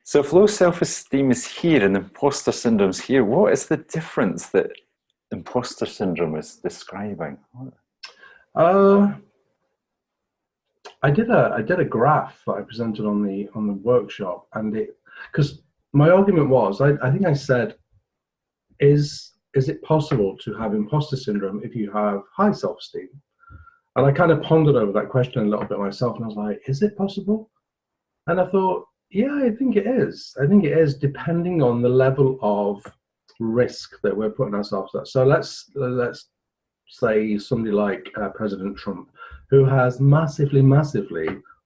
So if low self-esteem is here and imposter syndrome is here, what is the difference that imposter syndrome is describing? I did a graph that I presented on the workshop, and because my argument was, I think I said, is it possible to have imposter syndrome if you have high self-esteem? And I kind of pondered over that question a little bit myself, and I was like, is it possible? And I thought, yeah, I think it is. I think it is, depending on the level of risk that we're putting ourselves at. So let's say somebody like President Trump, who has massively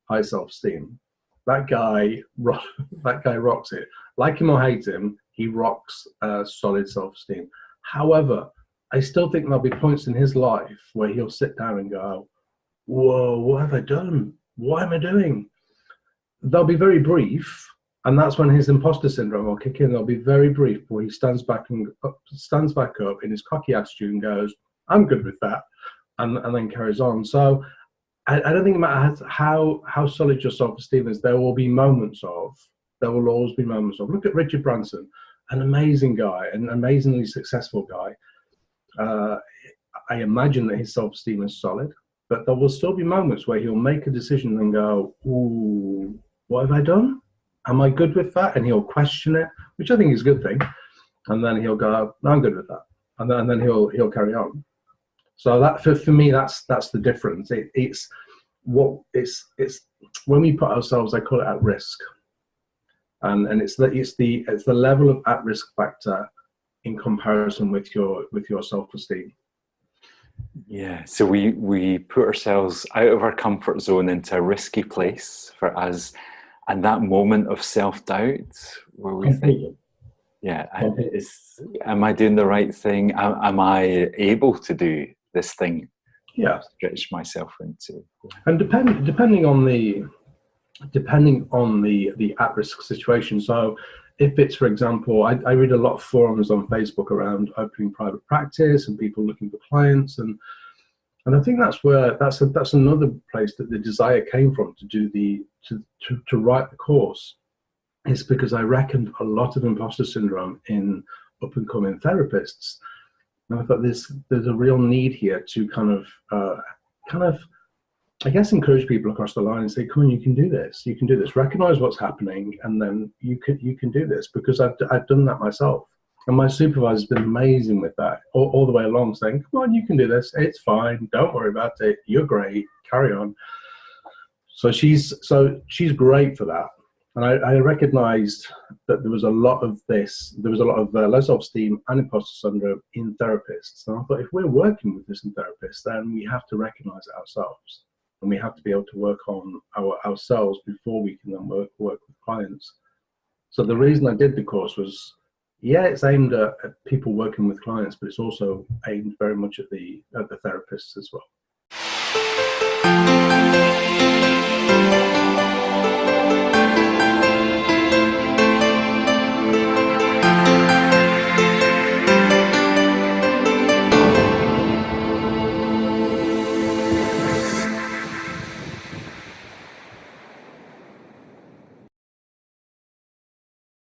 high self-esteem. That guy rocks it. Like him or hate him, he rocks solid self-esteem. However, I still think there'll be points in his life where he'll sit down and go, whoa, what have I done? What am I doing? They'll be very brief, and that's when his imposter syndrome will kick in. They'll be very brief, where he stands back up in his cocky attitude and goes, I'm good with that, and then carries on. So I don't think it matters how solid your self-esteem is, there will always be moments of. Look at Richard Branson, an amazing guy, an amazingly successful guy. I imagine that his self-esteem is solid, but there will still be moments where he'll make a decision and go, ooh, what have I done? Am I good with that? And he'll question it, which I think is a good thing. And then he'll go, no, I'm good with that. And then he'll carry on. So that for me, that's the difference. It's when we put ourselves, I call it at risk. And it's the level of at-risk factor in comparison with your self-esteem. Yeah, so we put ourselves out of our comfort zone into a risky place for us, and that moment of self-doubt where we think, yeah, am I doing the right thing? Am I able to do this thing? Yeah, stretch myself into. And depending on the at-risk situation. So if it's, for example, I read a lot of forums on Facebook around opening private practice and people looking for clients, and I think that's another place that the desire came from to write the course, is because I reckoned a lot of imposter syndrome in up-and-coming therapists, and I thought there's a real need here to kind of I guess encourage people across the line and say, come on, you can do this, recognize what's happening, and then you can do this, because I've done that myself. And my supervisor's been amazing with that all the way along, saying, come on, you can do this, it's fine, don't worry about it, you're great, carry on. So she's great for that. And I recognized that there was a lot of low self-esteem and imposter syndrome in therapists. And I thought, if we're working with this in therapists, then we have to recognize it ourselves. And we have to be able to work on ourselves before we can then work with clients. So the reason I did the course was, yeah, it's aimed at people working with clients, but it's also aimed very much at the therapists as well.